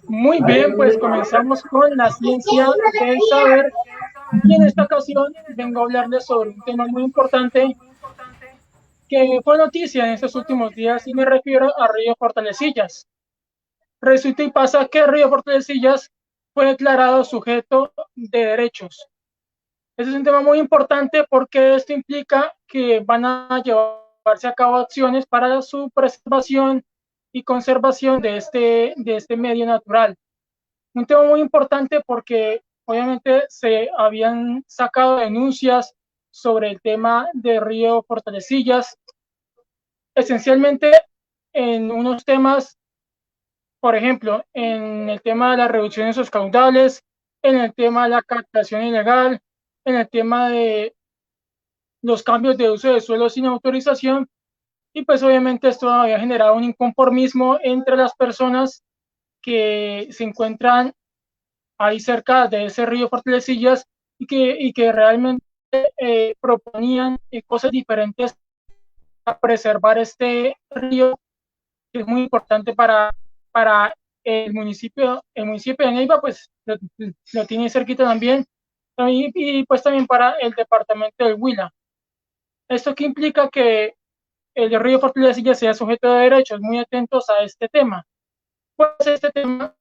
Muy bien, pues comenzamos con la ciencia del saber y en esta ocasión vengo a hablarles sobre un tema muy importante que fue noticia en estos últimos días y me refiero a Río Fortalecillas. Resulta y pasa que Río Fortalecillas fue declarado sujeto de derechos. Este es un tema muy importante porque esto implica que van a llevarse a cabo acciones para su preservación y conservación de este medio natural. Un tema muy importante porque obviamente se habían sacado denuncias sobre el tema de Río Fortalecillas, esencialmente en unos temas, por ejemplo, en el tema de la reducción de sus caudales, en el tema de la captación ilegal, en el tema de los cambios de uso de suelo sin autorización, y pues obviamente esto había generado un inconformismo entre las personas que se encuentran ahí cerca de ese río Fortalecillas y que realmente proponían cosas diferentes para preservar este río, que es muy importante para el municipio de Neiva, pues lo tiene cerquita también, y pues también para el departamento del Huila. Esto que implica que el río Fortalecillas sea sujeto de derechos, muy atentos a este tema. Pues este tema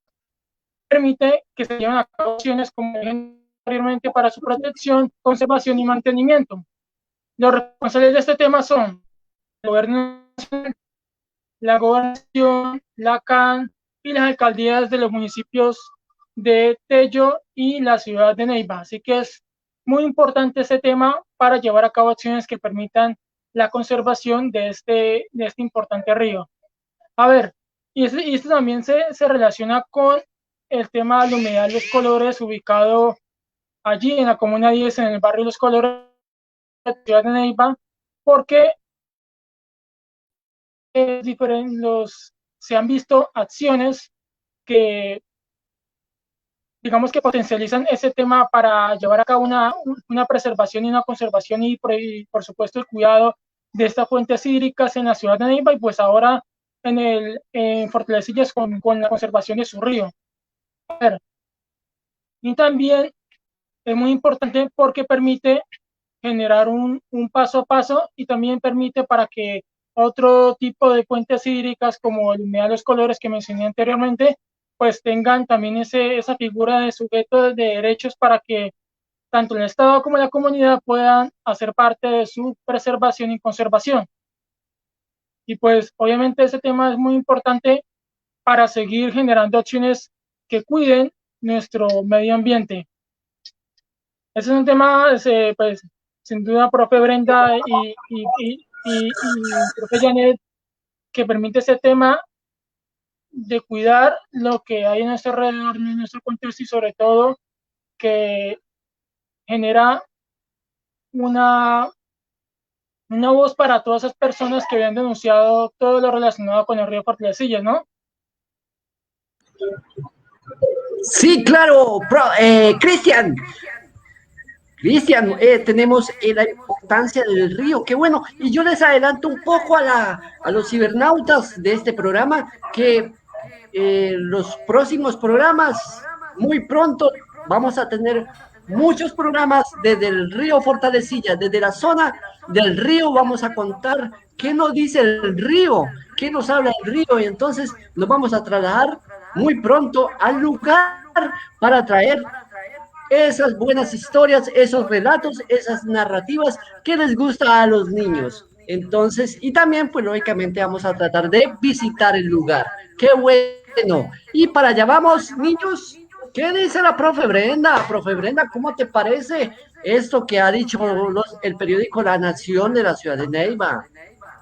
permite que se lleven a cabo acciones como anteriormente para su protección, conservación y mantenimiento. Los responsables de este tema son el gobierno nacional, la gobernación, la CAN y las alcaldías de los municipios de Tello y la ciudad de Neiva. Así que es muy importante este tema para llevar a cabo acciones que permitan la conservación de este importante río. A ver, y esto también se relaciona con el tema del humedal Los Colores, ubicado allí en la Comuna 10, en el barrio Los Colores, de la ciudad de Neiva, porque se han visto acciones que, digamos que potencializan ese tema para llevar a cabo una preservación y una conservación y por supuesto el cuidado de estas fuentes hídricas en la ciudad de Neiva y pues ahora en Fortalecillas con la conservación de su río. Y también es muy importante porque permite generar un paso a paso y también permite para que otro tipo de fuentes hídricas como el humedal Los Colores que mencioné anteriormente, pues tengan también esa figura de sujeto de derechos para que tanto el Estado como la comunidad puedan hacer parte de su preservación y conservación. Y pues obviamente ese tema es muy importante para seguir generando acciones que cuiden nuestro medio ambiente. Ese es un tema, pues, sin duda, profe Brenda y profe Janet, que permite ese tema de cuidar lo que hay en nuestro alrededor, en nuestro contexto y sobre todo que genera una, una voz para todas esas personas que habían denunciado todo lo relacionado con el río Fortalecillas, ¿no? Sí, claro, Cristian. Cristian, tenemos la importancia del río, qué bueno. Y yo les adelanto un poco a los cibernautas de este programa que los próximos programas, muy pronto, vamos a tener muchos programas desde el río Fortalecilla, desde la zona del río vamos a contar qué nos dice el río, qué nos habla el río, y entonces nos vamos a trasladar muy pronto al lugar para traer esas buenas historias, esos relatos, esas narrativas que les gusta a los niños. Entonces, y también, pues lógicamente vamos a tratar de visitar el lugar. Qué bueno. Y para allá vamos, niños. ¿Qué dice la profe Brenda? Profe Brenda, ¿cómo te parece esto que ha dicho el periódico La Nación de la ciudad de Neiva?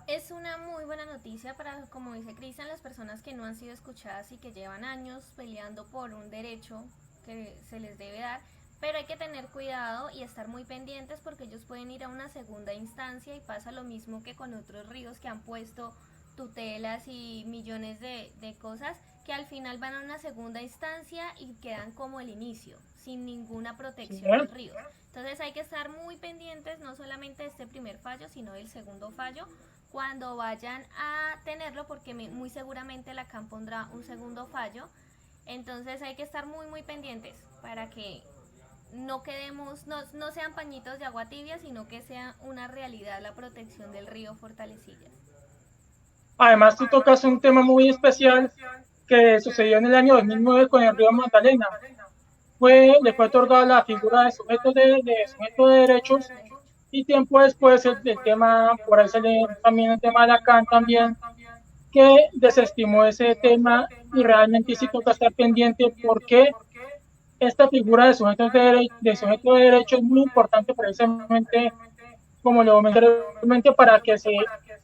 Es una muy buena noticia para, como dice Cristian, las personas que no han sido escuchadas y que llevan años peleando por un derecho que se les debe dar, pero hay que tener cuidado y estar muy pendientes porque ellos pueden ir a una segunda instancia y pasa lo mismo que con otros ríos que han puesto tutelas y millones de cosas que al final van a una segunda instancia y quedan como el inicio, sin ninguna protección Bien. del río. Entonces hay que estar muy pendientes no solamente de este primer fallo, sino del segundo fallo, cuando vayan a tenerlo, porque muy seguramente la CAM pondrá un segundo fallo. Entonces hay que estar muy pendientes para que no quedemos, no sean pañitos de agua tibia, sino que sea una realidad la protección del río Fortalecillas. Además, tú tocas un tema muy especial que sucedió en el año 2009 con el río Magdalena. Le fue otorgada la figura de sujeto de derechos, y tiempo después el tema, por ahí sale también el tema de la CAN también, que desestimó ese tema, y realmente sí toca estar pendiente porque esta figura de sujeto de derecho es muy importante precisamente, como lo mencioné anteriormente, para que se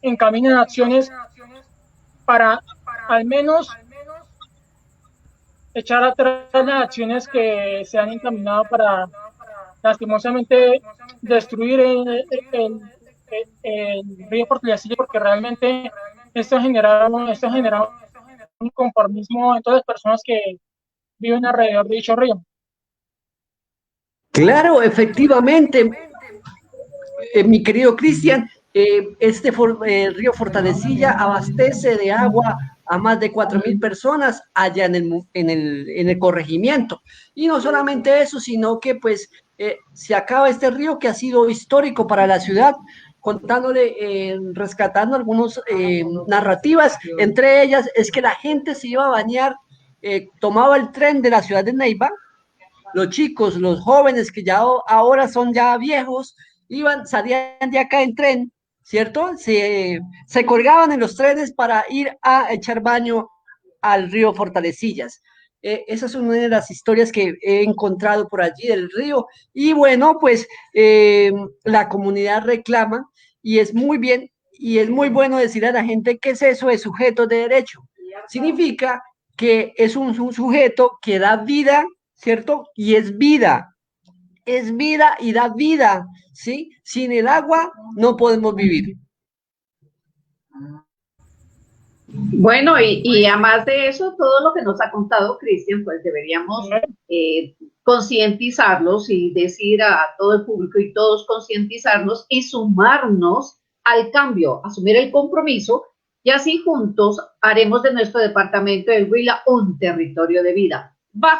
encaminen acciones para al menos echar atrás las acciones que se han encaminado para lastimosamente destruir el río Fortalecilla, porque realmente esto ha generado un conformismo en todas las personas que viven alrededor de dicho río. Claro, efectivamente, mi querido Cristian, río Fortalecilla abastece de agua a más de 4.000 personas allá en el corregimiento. Y no solamente eso, sino que pues se acaba este río que ha sido histórico para la ciudad, contándole, rescatando algunas narrativas. Entre ellas es que la gente se iba a bañar, tomaba el tren de la ciudad de Neiva, los chicos, los jóvenes que ya ahora son ya viejos, salían de acá en tren, ¿cierto? Se colgaban en los trenes para ir a echar baño al río Fortalecillas. Esa es una de las historias que he encontrado por allí del río. Y bueno, pues la comunidad reclama, y es muy bien, y es muy bueno decir a la gente qué es eso de sujeto de derecho. Significa que es un sujeto que da vida, ¿cierto? Y es vida y da vida, ¿sí? Sin el agua no podemos vivir. Bueno, y además de eso, todo lo que nos ha contado Cristian, pues deberíamos concientizarlos y decir a todo el público y todos concientizarnos y sumarnos al cambio, asumir el compromiso, y así juntos haremos de nuestro departamento del Huila un territorio de vida. Bajo